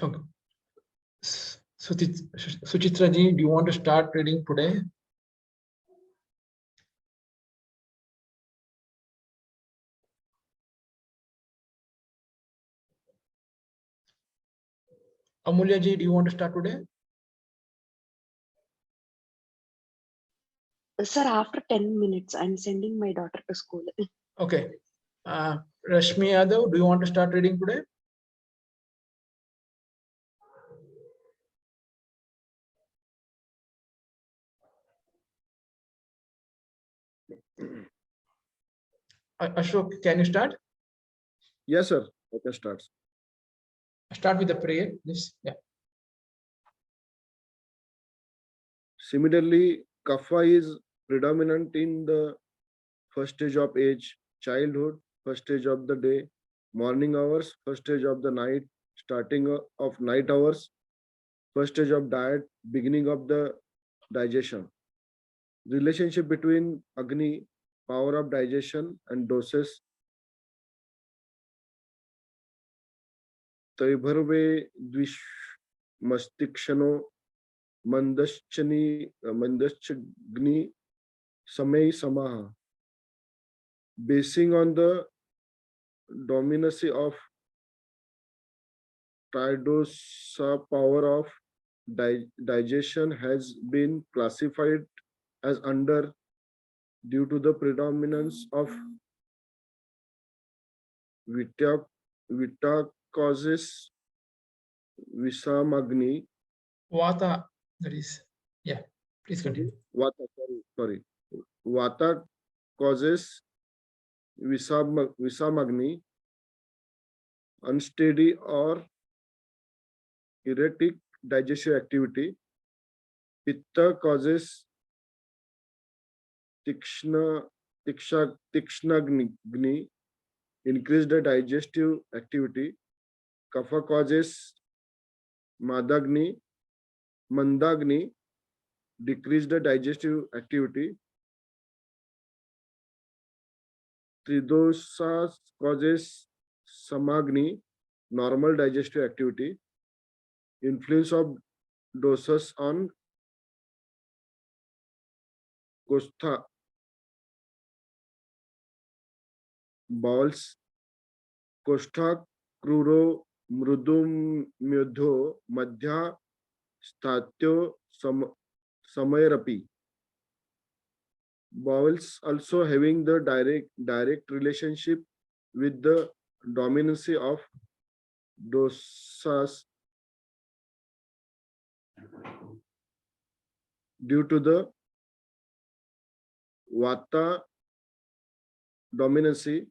Okay. Suchitra ji, do you want to start reading today? Amulya ji, do you want to start today? Sir, after 10 minutes, I'm sending my daughter to school. Okay. Rashmi Yadav, do you want to start reading today? Ashok, can you start? Yes, sir. I can start. Start with the prayer, please. Yeah. Similarly, kapha is predominant in the first stage of age, childhood, first stage of the day, morning hours, first stage of the night, starting of night hours, first stage of diet, beginning of the digestion. Relationship between Agni, power of digestion, and doses. Taibharve Dvish Mastikshano Mandaschagni Samay Samaha. Basing on the dominacy of TriDosha, power of digestion has been classified as under due to the predominance of Vita causes Visamagni. Vata, that is, yeah, please continue. Vata, sorry. Vata causes Visamagni, unsteady or erratic digestive activity. Pitta causes Tikshnagni, increase the digestive activity. Kapha causes Mandagni, decrease the digestive activity. Tridoshas causes Samagni, normal digestive activity. Influence of dosas on Kostha, bowels. Kostha Kruro Mrudum Myodho Madhya Statyo Samayrapi. Bowels also having the direct relationship with the dominancy of dosas due to the Vata dominancy.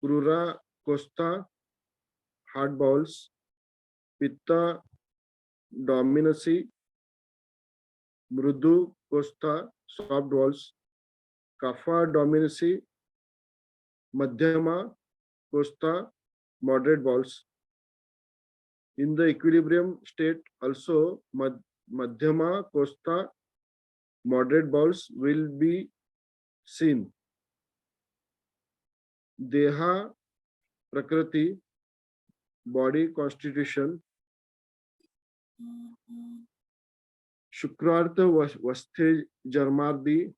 Krura Costa, hard bowels. Pitta dominancy. Mrudu Costa, soft bowels. Kapha dominancy. Madhyama Costa, moderate bowels. In the equilibrium state, also Madhyama Costa, moderate bowels will be seen. Deha Prakriti, body constitution. Shukrartha Vasthe Jarmardi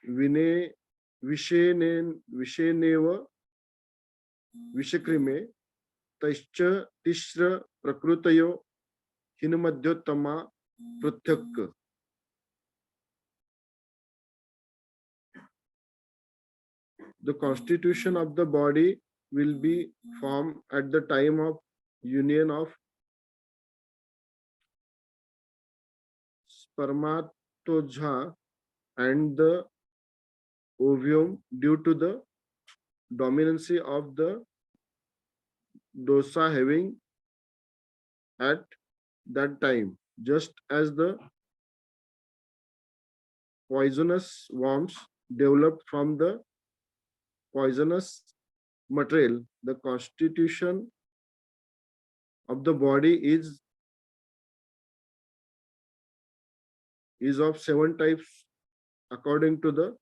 Vine Visheneva Vishakrime Taischa Tishra Prakrutayo Hinamadhyotama Pratyak. The constitution of the body will be formed at the time of union of spermatozoa and the ovum due to the dominancy of the dosa having at that time, just as the poisonous worms developed from the poisonous material. The constitution of the body is of 7 types according to the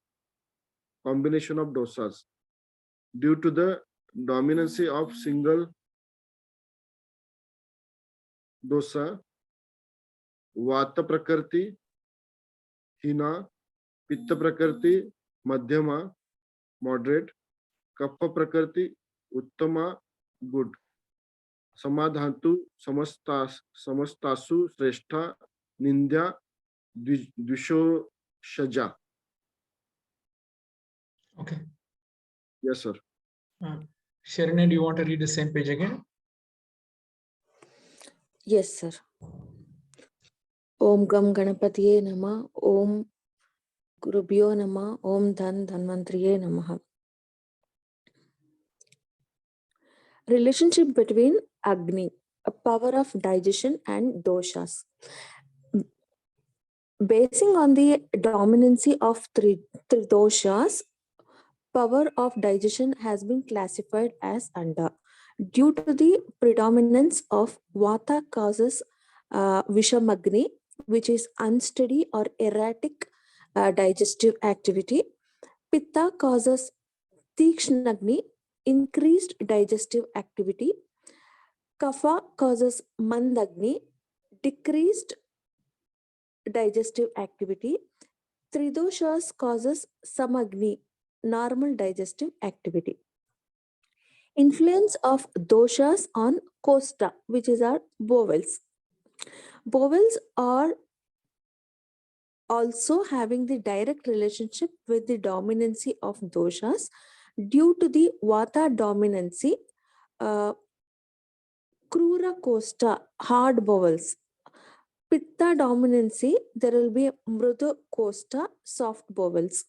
combination of dosas. Due to the dominancy of single Dosha, Vata Prakriti, Hina, Pitta Prakriti, Madhyama, moderate, Kapha Prakriti, Uttama, good. Samadhantu, Samastasu, Shrestha, Nindya, Dusho, Shaja. Okay. Yes, sir. Sharanya, do you want to read the same page again? Yes, sir. Om Gam Ganapatiye Nama, Om Gurubhyo Nama, Om Dhanvantriye Namaha. Relationship between Agni, a power of digestion, and doshas. Basing on the dominancy of Tridoshas, power of digestion has been classified as under. Due to the predominance of Vata causes Vishamagni, which is unsteady or erratic digestive activity. Pitta causes Tikshnagni, increased digestive activity. Kapha causes Mandagni, decreased digestive activity. Tridoshas causes Samagni, normal digestive activity. Influence of doshas on costa, which is our bowels. Bowels are also having the direct relationship with the dominancy of doshas. Due to the Vata dominancy, Krura costa, hard bowels. Pitta dominancy, there will be Mrudu costa, soft bowels.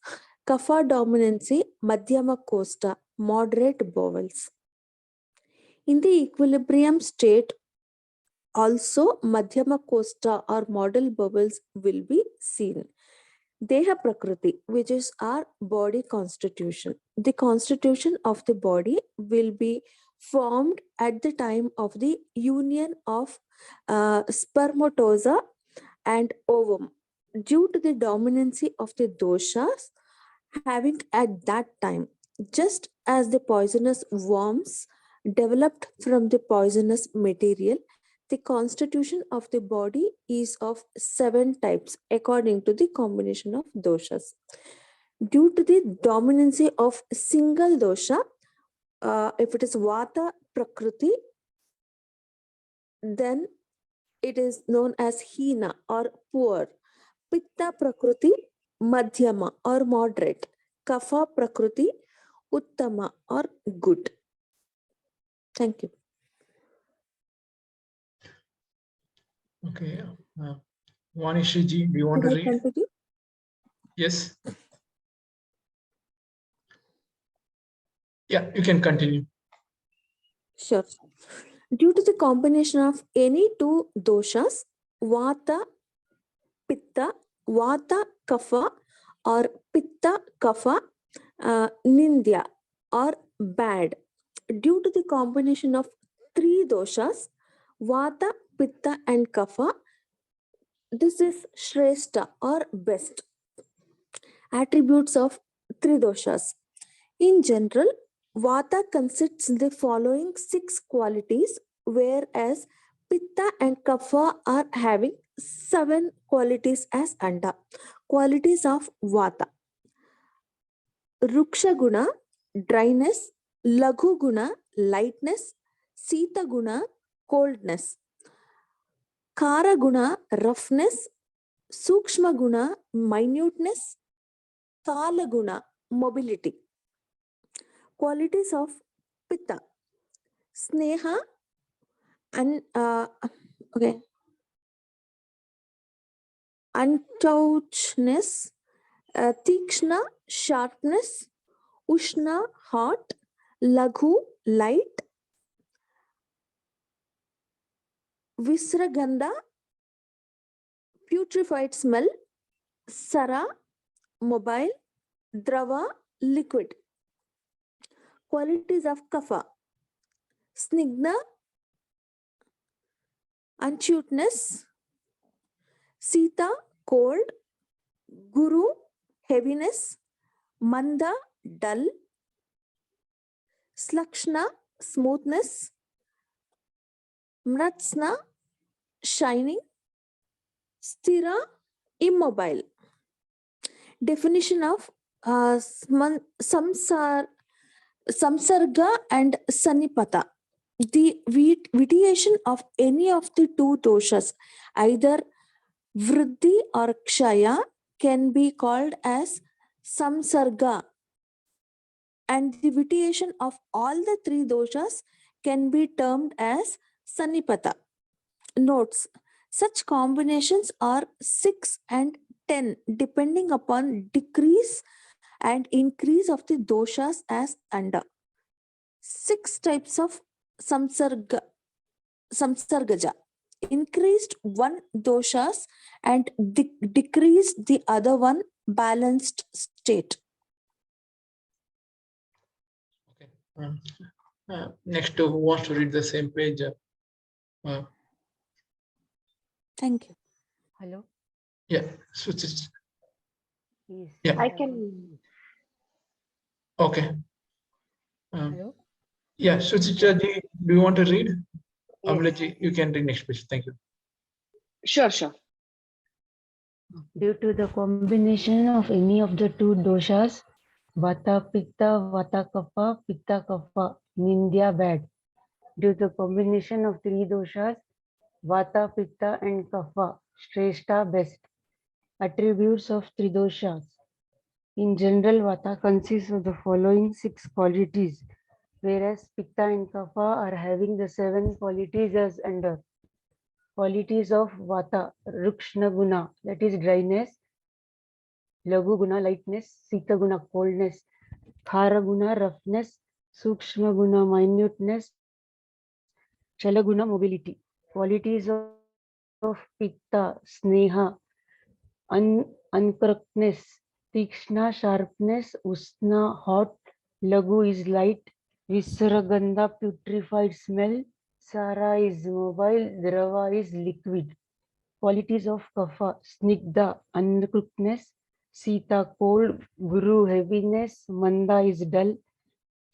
Kapha dominancy, Madhyama costa, moderate bowels. In the equilibrium state, also Madhyama costa or model bowels will be seen. Deha Prakriti, which is our body constitution. The constitution of the body will be formed at the time of the union of spermatoza and ovum. Due to the dominancy of the doshas having at that time, just as the poisonous worms developed from the poisonous material, the constitution of the body is of 7 types according to the combination of doshas. Due to the dominancy of single dosha, if it is Vata Prakriti, then it is known as Hina or poor. Pitta Prakriti, Madhyama or moderate. Kapha Prakriti, Uttama or good. Thank you. Okay. Vanishiji, do you want to Should I read? continue? Yes. Yeah, you can continue. Sure. Due to the combination of any two doshas, Vata, Pitta, Vata, Kapha or Pitta, Kapha, Nindya or bad. Due to the combination of 3 doshas, Vata, Pitta and Kapha, this is Shrestha or best. Attributes of Tridoshas. In general, Vata consists the following 6 qualities, whereas Pitta and Kapha are having 7 qualities as Anda. Qualities of Vata. Ruksha Guna, dryness. Laghu Guna, lightness. Sita Guna, coldness. Kara Guna, roughness. Sukshma Guna, minuteness. Tala Guna, mobility. Qualities of Pitta. Sneha and untouchness, Tikshna, sharpness, Ushna, hot, Laghu, light, Visragandha, putrefied smell, Sara, mobile, Drava, liquid. Qualities of Kapha. Snigna, untuteness, Sita, cold, Guru, heaviness, Manda, dull, Slakshna, smoothness, Mratsna, shining, sthira, immobile. Definition of samsarga and sanipata. The vitiation of any of the two doshas, either Vruddi or Kshya, can be called as samsarga, and the vitiation of all the three doshas can be termed as sanipata. Notes: such combinations are 6 and 10 depending upon decrease and increase of the doshas as under. 6 types of samsargaja. Increased one doshas and decreased the other one balanced state. Okay. Next, who wants to read the same page? Thank you. Hello. Yeah, switch. Yes. Yeah. I can. Okay. Hello. Yeah, Suchitra ji, do you want to read? Yes. Amlaji, you can read next page. Thank you. Sure, sure. Due to the combination of any of the two doshas, Vata Pitta, Vata Kapha, Pitta Kapha, Nindya bad. Due to the combination of three doshas, Vata, Pitta and Kapha, Shrestha best. Attributes of Tridoshas. In general, Vata consists of the following 6 qualities, whereas Pitta and Kapha are having the 7 qualities as under. Qualities of Vata: Rukshna Guna, that is dryness; Lagu Guna, lightness; Sita Guna, coldness; Khara Guna, roughness; Sukshma Guna, minuteness; Chala Guna, mobility. Qualities of Pitta: Sneha, uncorrectness; Tikshna, sharpness; Usna, hot; Lagu is light; Visaragandha, putrefied smell; Sara is mobile; Drava is liquid. Qualities of Kapha: Snigdha, uncookness; Sita, cold; Guru, heaviness; Manda is dull;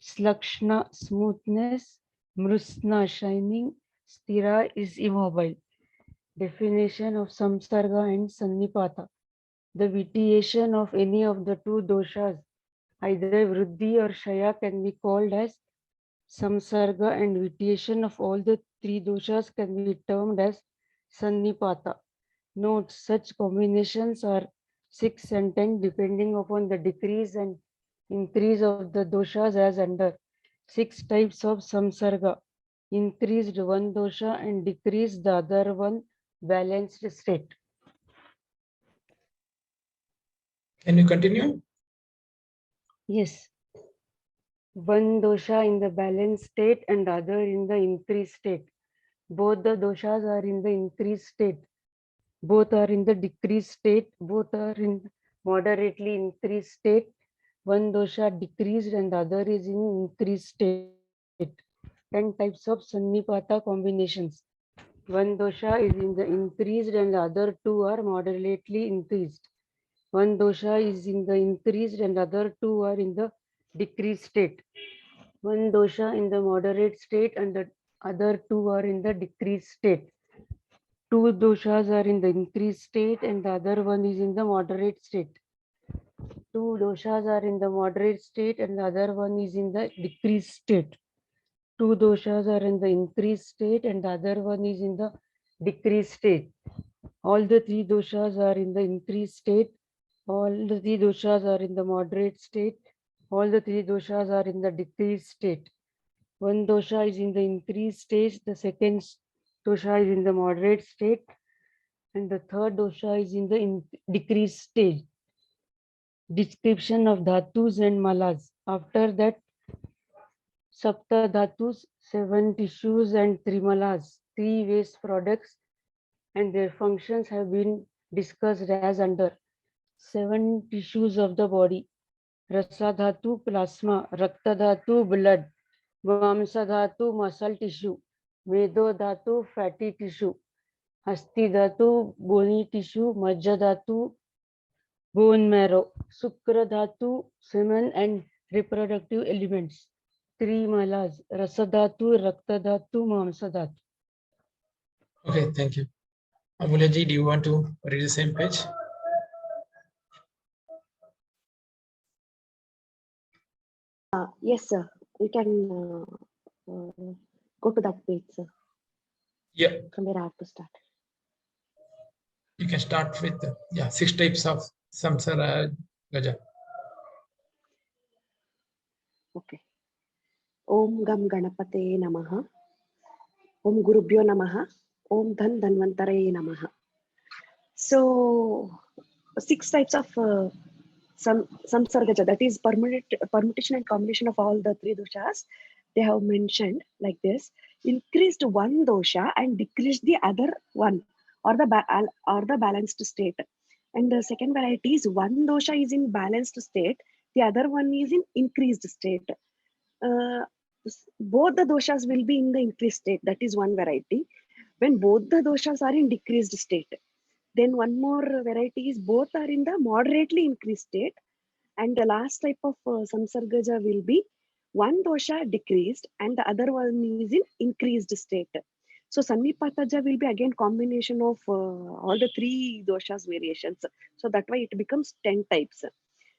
Slakshna, smoothness; Mrusna, shining; Sthira is immobile. Definition of Samsarga and Sannipata. The vitiation of any of the two doshas, either Vruddi or Kshya, can be called as Samsarga, and vitiation of all the three doshas can be termed as Sannipata. Note: such combinations are 6 and 10 depending upon the decrease and increase of the doshas as under. 6 types of samsarga: increased one dosha and decreased the other one, balanced state. Can you continue? Yes. One dosha in the balanced state and other in the increased state. Both the doshas are in the increased state. Both are in the decreased state. Both are in moderately increased state. One dosha decreased and the other is in increased state. 10 types of Sannipata combinations. One dosha is in the increased and the other two are moderately increased. One dosha is in the increased and other two are in the decreased state. One dosha in the moderate state and the other two are in the decreased state. Two doshas are in the increased state and the other one is in the moderate state. Two doshas are in the moderate state and the other one is in the decreased state. Two doshas are in the increased state and the other one is in the decreased state. All the three doshas are in the increased state. All the three doshas are in the moderate state. All the three doshas are in the decreased state. One dosha is in the increased state, the second dosha is in the moderate state, and the third dosha is in the decreased stage. Description of Dhatus and Malas. After that, Sapta Dhatus, 7 tissues and 3 Malas, 3 waste products, and their functions have been discussed as under. 7 tissues of the body: Rasa Dhatu, plasma; Rakta Dhatu, blood; Mamsa Dhatu, muscle tissue; Medo Dhatu, fatty tissue; Asti Dhatu, bony tissue; Majja Dhatu, bone marrow; Sukra Dhatu, semen and reproductive elements. 3 malas: Rasa Dhatu, Rakta Dhatu, Mamsa Dhatu. Okay, thank you. Amulaji, do you want to read the same page? Yes, sir. You can go to that page, sir. Yeah, From where I have to start. you can start with 6 types of samsara gaja. Okay. Om Gam Ganapate Namaha. Om Gurubhyo Namaha. Om Dhan Dhanvantare Namaha. So, 6 types of samsara gaja, that is permutation and combination of all the 3 doshas. They have mentioned like this: increased one dosha and decreased the other one, or the balanced state. And the second variety is one dosha is in balanced state, the other one is in increased state. Both the doshas will be in the increased state. That is one variety. When both the doshas are in decreased state, then one more variety is both are in the moderately increased state. And the last type of samsargaja will be one dosha decreased and the other one is in increased state. So Sannipataja will be again combination of all the 3 doshas variations. So that way it becomes 10 types.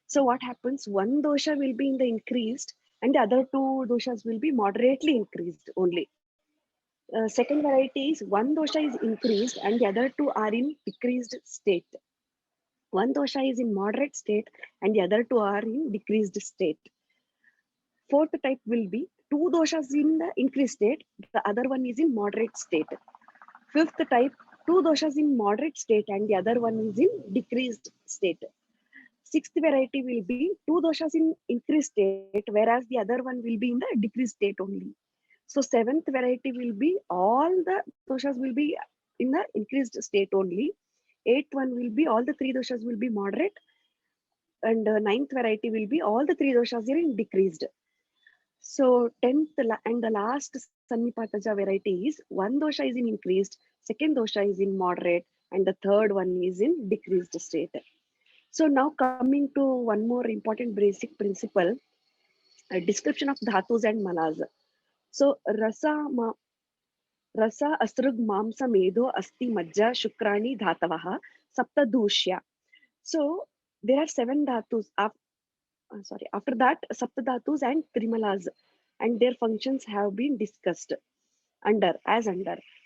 So what happens? One dosha will be in the increased and the other 2 doshas will be moderately increased only. Second variety is one dosha is increased and the other 2 are in decreased state. One dosha is in moderate state and the other 2 are in decreased state. Fourth type will be 2 doshas in the increased state, the other one is in moderate state. Fifth type, 2 doshas in moderate state and the other one is in decreased state. Sixth variety will be 2 doshas in increased state, whereas the other one will be in the decreased state only. So seventh variety will be all the doshas will be in the increased state only. Eighth one will be all the 3 doshas will be moderate, and ninth variety will be all the 3 doshas are in decreased. So 10th and the last Sannipataja variety is one dosha is in increased, second dosha is in moderate, and the third one is in decreased state. So now coming to one more important basic principle, a description of dhatus and malaza. So rasa asrug mamsa medo asti majja shukrani dhatavaha sapta dhushya. So there are 7 dhatus. After that, Sapta Dhatus and Trimalas and their functions have been discussed under.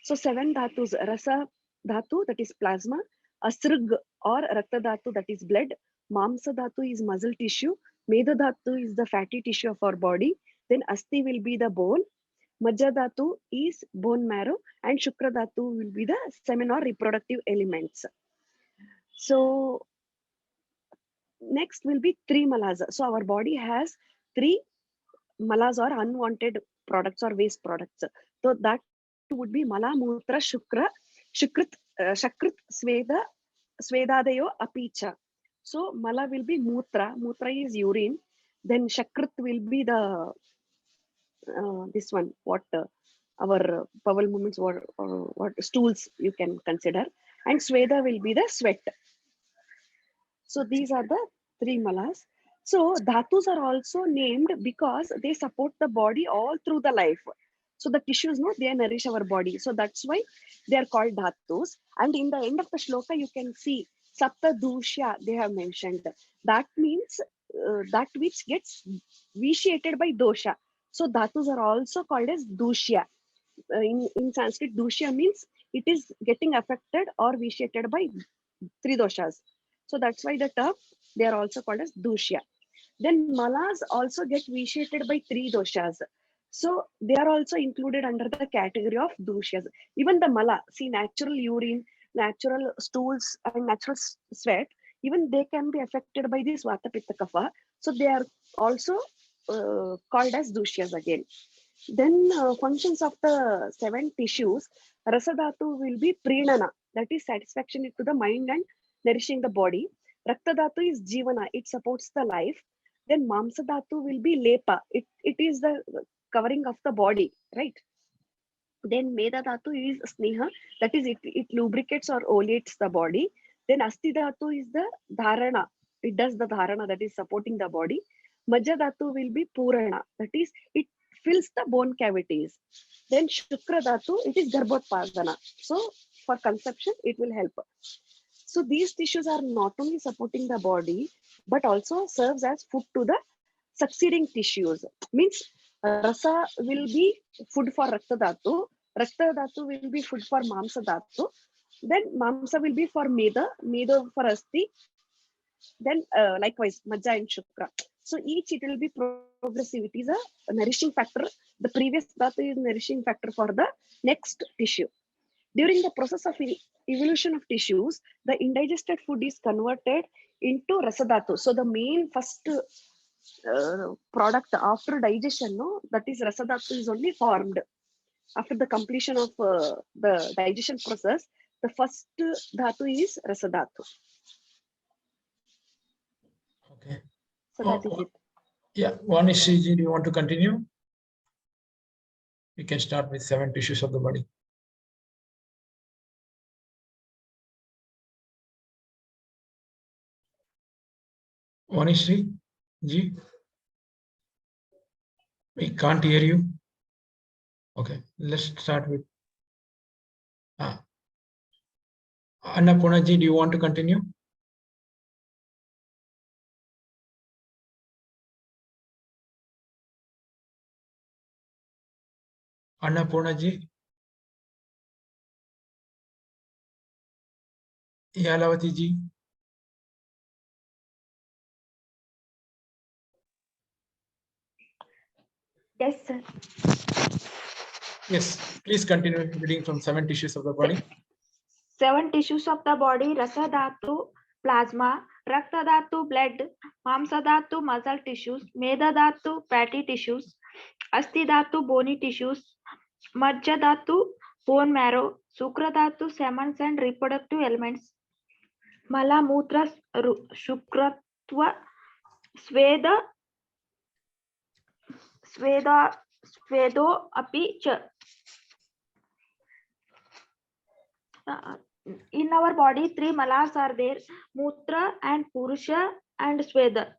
So 7 Dhatus: Rasa Dhatu, that is plasma; Asrug or Rakta Dhatu, that is blood; Mamsa Dhatu is muscle tissue; Meda Dhatu is the fatty tissue of our body; then Asti will be the bone; Majja Dhatu is bone marrow; and Shukra Dhatu will be the semen or reproductive elements. So next will be 3 Malaza. So our body has 3 malas or unwanted products or waste products. So that would be mala, mutra, shukrit, shakrit, svedadayo, apicha. So mala will be mutra. Mutra is urine. Then shakrit will be the this one, what our bowel movements or what stools you can consider. And sweda will be the sweat. So these are the 3 malas. So dhatus are also named because they support the body all through the life. So the tissues, no, they nourish our body. So that's why they are called dhatus. And in the end of the shloka, you can see Sapta Dhusha they have mentioned. That means that which gets vitiated by dosha. So dhatus are also called as dushya. In Sanskrit, dushya means it is getting affected or vitiated by 3 doshas. So that's why the term they are also called as dushya. Then malas also get vitiated by 3 doshas. So they are also included under the category of dushyas. Even the mala, see, natural urine, natural stools, and natural sweat, even they can be affected by this vata pitta kapha. So they are also called as dushyas again. Then functions of the 7 tissues, rasadhatu will be prinana, that is satisfaction to the mind and nourishing the body. Rakta dhatu is jivana, it supports the life. Then mamsa dhatu will be lepa, it is the covering of the body, right? Then meda dhatu is sneha, that is it lubricates or oleates the body. Then asti dhatu is the dharana, it does the dharana, that is supporting the body. Majja dhatu will be purana, that is it fills the bone cavities. Then shukra dhatu, it is garbhodpadana, so for conception, it will help. So these tissues are not only supporting the body, but also serves as food to the succeeding tissues. Means rasa will be food for Rakta Dhatu, Rakta Dhatu will be food for Mamsa Dhatu, then Mamsa will be for Meda, Meda for Asti, then likewise Majja and Shukra. So each it will be progressive. It is a nourishing factor. The previous Dhatu is nourishing factor for the next tissue. During the process of evolution of tissues, the indigested food is converted into Rasadhatu. So the main first product after digestion, no, that is Rasadhatu is only formed. After the completion of the digestion process, the first dhatu is Rasadhatu. Okay. So that is it. Yeah, Vanishiji, do you want to continue? You can start with 7 tissues of the body. Vanishri ji, we can't hear you. Okay, let's start with Annapurna ji, do you want to continue? Annapurna ji, Yalavati ji. Yes, sir. Yes, please continue reading from 7 tissues of the body. 7 tissues of the body: Rasa Dhatu, plasma; Rakta Dhatu, blood; Mamsa Dhatu, muscle tissues; Meda Dhatu, fatty tissues; Asti Dhatu, bony tissues; Majja Dhatu, bone marrow; Shukra Dhatu, semens and reproductive elements; Mala Mutra, Shukratva, Sveda, Svedo api cha. In our body, 3 malas are there: Mutra and Purusha and Sweda.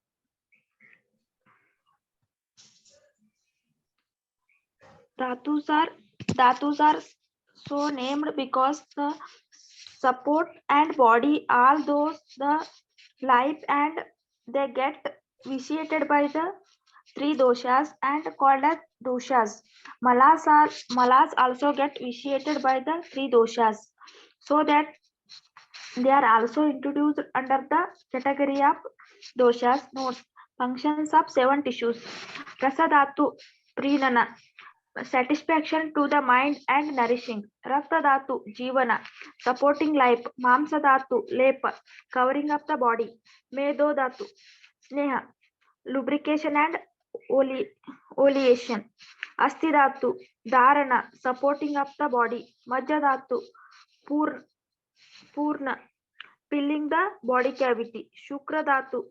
Dhatus are so named because the support and body, all those the life, and they get vitiated by the 3 doshas and called as doshas. Malas also get vitiated by the 3 doshas, so that they are also introduced under the category of doshas. Note: functions of 7 tissues. Rasadhatu, prenana, satisfaction to the mind and nourishing. Rakta Dhatu, Jivana, supporting life. Mamsa Dhatu, Lepa, covering up the body. Medo Dhatu, Sneha, lubrication and oleation. Asti Dhatu, Dharana, supporting up the body. Majja Dhatu, Purna, filling the body cavity. Shukra Dhatu,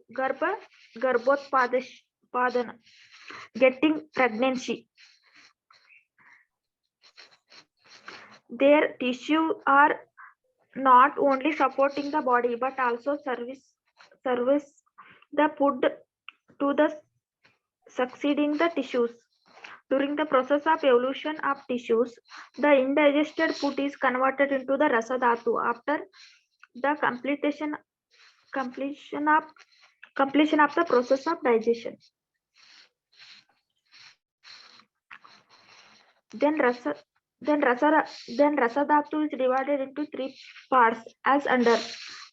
Garbhotpadana, getting pregnancy. Their tissues are not only supporting the body but also service the food to the succeeding the tissues. During the process of evolution of tissues, the indigested food is converted into the rasa dhatu after the completion of the process of digestion. Then rasa dhatu is divided into 3 parts as under.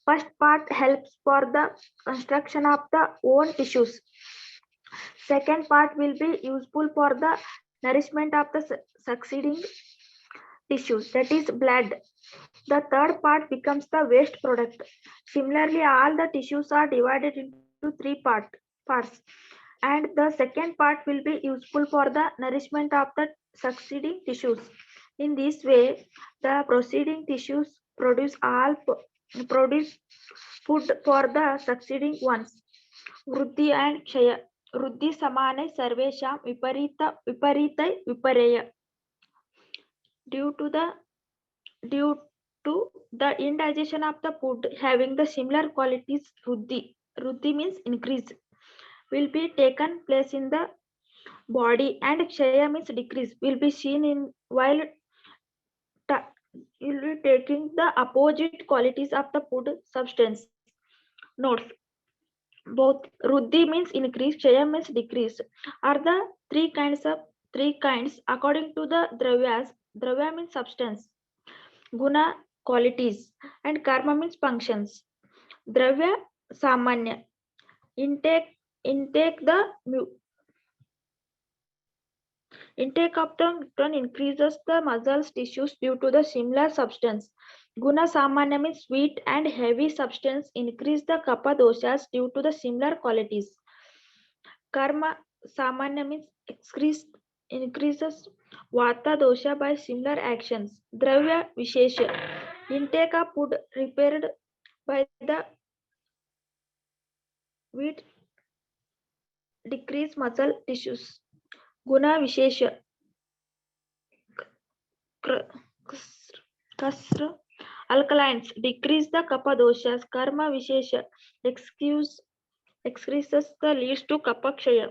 First part helps for the construction of the own tissues. Second part will be useful for the nourishment of the succeeding tissues, that is blood. The third part becomes the waste product. Similarly, all the tissues are divided into 3 parts, and the second part will be useful for the nourishment of the succeeding tissues. In this way, the preceding tissues produce food for the succeeding ones. Vruddi and Kshya. Vruddi samane sarvesham viparitai vipareya. Due to the indigestion of the food having the similar qualities, Vruddi means increase, will be taken place in the body, and Kshaya means decrease, will be seen in while you'll be taking the opposite qualities of the food substance. Notes. Both Vruddi means increase, Kshya means decrease. Are the three kinds according to the dravyas. Dravya means substance, guna qualities, and karma means functions. Dravya samanya. Intake of the mutant increases the muscles tissues due to the similar substance. Guna samanya means sweet and heavy substance increase the kapha doshas due to the similar qualities. Karma samanya means increases vata dosha by similar actions. Dravya vishesha. Intake of food repaired by the wheat decrease muscle tissues. Guna vishesha. Kasra. Alkalines decrease the kapha doshas. Karma vishesha excreases the leads to kapha kshaya.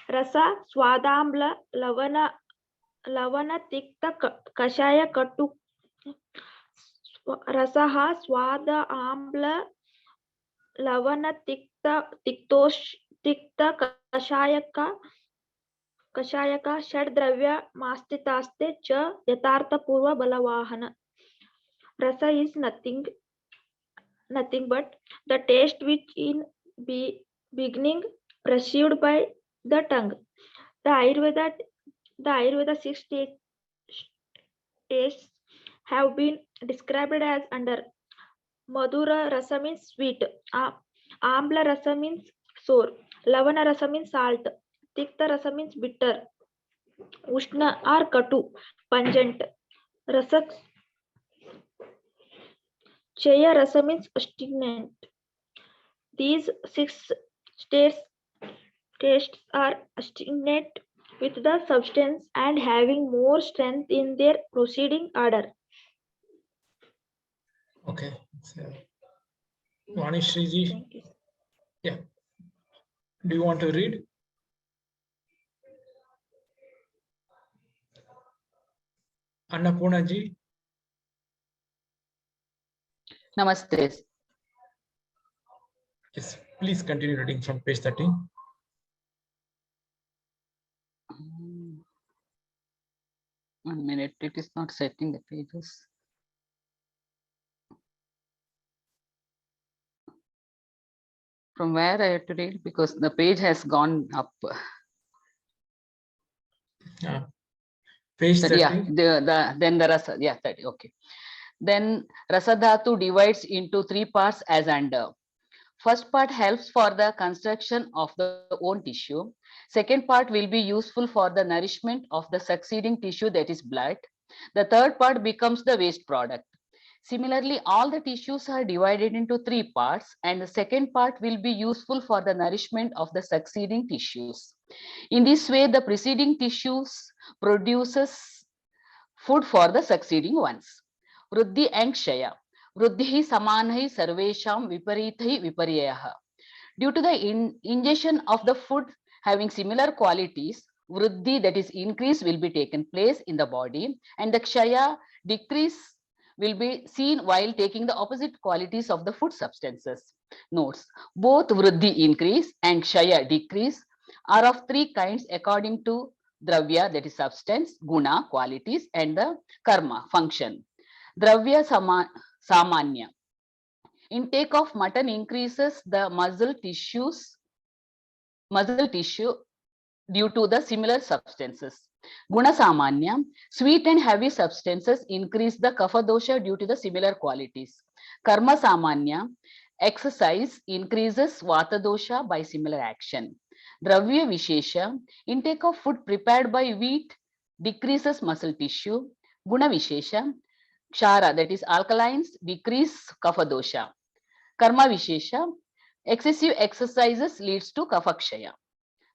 Rasa swadambla lavana tikta kashaya kattu. Rasaha swada ambla lavana tikta kashayaka षड द्रव्य मास्तितास्ते च यथार्थ पूर्व बलवाहन. Rasa is nothing but the taste which in beginning perceived by the tongue. The Ayurveda 6 tastes have been described as under. Madhura rasa means sweet, Ambla rasa means sour, Lavana rasa means salt, Tikta rasa means bitter, Ushna or katu, pungent, Rasa Chaya rasa means astringent. These 6 tastes are astringent with the substance and having more strength in their proceeding order. Okay. So, Vanishriji, Thank you. yeah. Do you want to read? Annapurna ji? Namaste. Yes, please continue reading from page 13. One minute, it is not setting the pages. From where I have to read? Because the page has gone up. Page 13. Yeah, then the rasa, yeah, 30, okay. Then rasa dhatu divides into 3 parts as under. First part helps for the construction of the own tissue. Second part will be useful for the nourishment of the succeeding tissue, that is blood. The third part becomes the waste product. Similarly, all the tissues are divided into 3 parts, and the second part will be useful for the nourishment of the succeeding tissues. In this way, the preceding tissues produces food for the succeeding ones. Vruddi and Kshya. Vruddhi samanai sarvesham viparithai viparyayah. Due to the ingestion of the food having similar qualities, Vruddi, that is increase, will be taken place in the body, and the Kshya, decrease, will be seen while taking the opposite qualities of the food substances. Notes: both Vruddi, increase, and Kshya, decrease, are of 3 kinds according to Dravya, that is substance, Guna, qualities, and the Karma, function. Dravya samanya. Intake of mutton increases the muscle tissue due to the similar substances. Guna samanya, sweet and heavy substances increase the kapha dosha due to the similar qualities. Karma samanya, exercise increases vata dosha by similar action. Dravya vishesha, intake of food prepared by wheat decreases muscle tissue. Guna vishesha, kshara, that is alkalines, decrease kapha dosha. Karma vishesha, excessive exercises leads to kapha kshaya.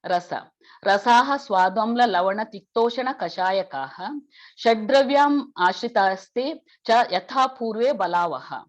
Rasa. Rasaha swadamla lavana tiktoshana kashayakaha षड्द्रव्याम आश्रितास्ते च यथा पूर्वे balavaha.